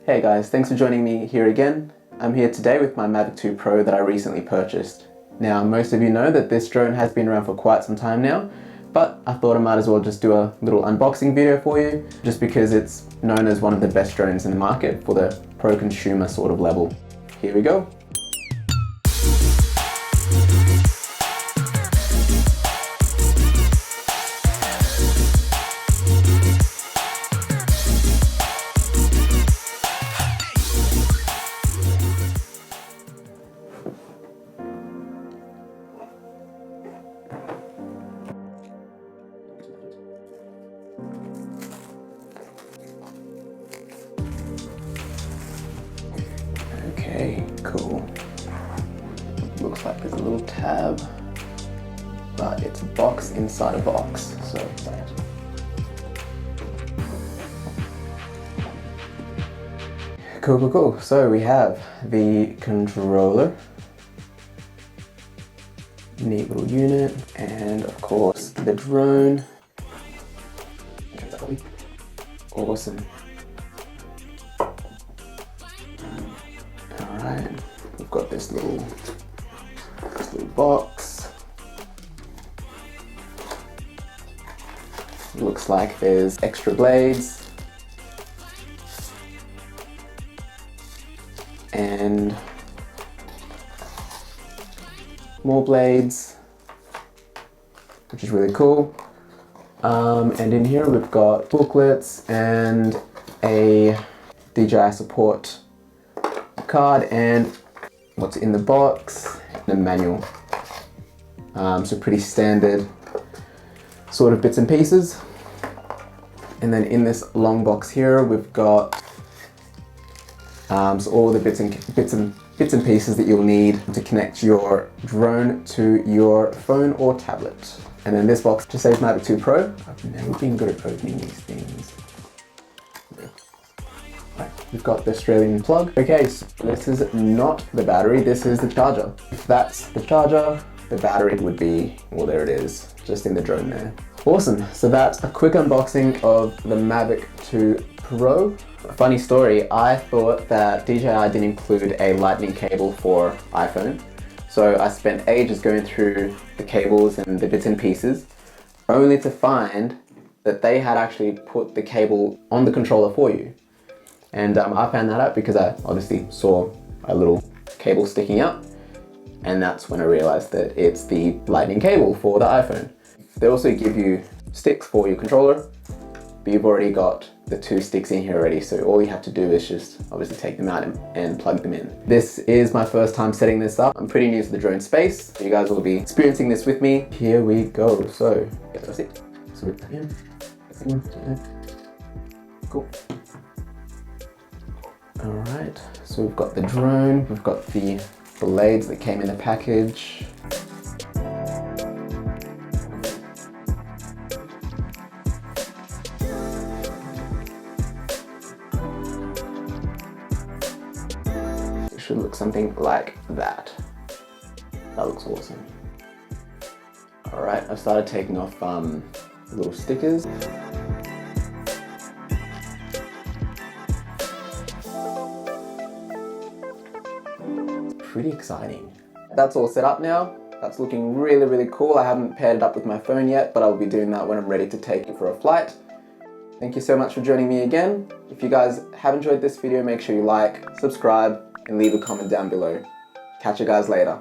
Hey guys, thanks for joining me here again. I'm here today with my Mavic 2 Pro that I recently purchased. Now, most of you know that this drone has been around for quite some time now, but I thought I might as well just do a little unboxing video for you, just because it's known as one of the best drones in the market for the pro consumer sort of level. Here we go. Okay, cool. Looks like there's a little tab, but it's a box inside a box, so cool. So we have the controller, neat little unit, and of course the drone. Awesome. Alright, we've got this little box. Looks like there's extra blades and more blades, which is really cool. And in here we've got booklets and a DJI support card and what's in the box, and a manual. So pretty standard sort of bits and pieces. And then in this long box here we've got so all the bits and pieces that you'll need to connect your drone to your phone or tablet. And then this box just says Mavic 2 Pro. I've never been good at opening these things. Right, we've got the Australian plug. Okay, so this is not the battery, this is the charger. If that's the charger, the battery would be, well, there it is, just in the drone there. Awesome, so that's a quick unboxing of the Mavic 2 Pro. A funny story, I thought that DJI didn't include a lightning cable for iPhone. So I spent ages going through the cables and the bits and pieces, only to find that they had actually put the cable on the controller for you. And I found that out because I obviously saw a little cable sticking out, and that's when I realized that it's the lightning cable for the iPhone. They also give you sticks for your controller, but you've already got the 2 sticks in here already, so all you have to do is just obviously take them out and plug them in. This is my first time setting this up. I'm pretty new to the drone space, so you guys will be experiencing this with me. Here we go. So that's it. So cool. Alright, so we've got the drone, we've got the blades that came in the package. It should look something like that. That looks awesome. Alright, I've started taking off little stickers. Pretty exciting. That's all set up now. That's looking really cool. I haven't paired it up with my phone yet, but I'll be doing that when I'm ready to take it for a flight. Thank you so much for joining me again. If you guys have enjoyed this video, make sure you like, subscribe, and leave a comment down below. Catch you guys later.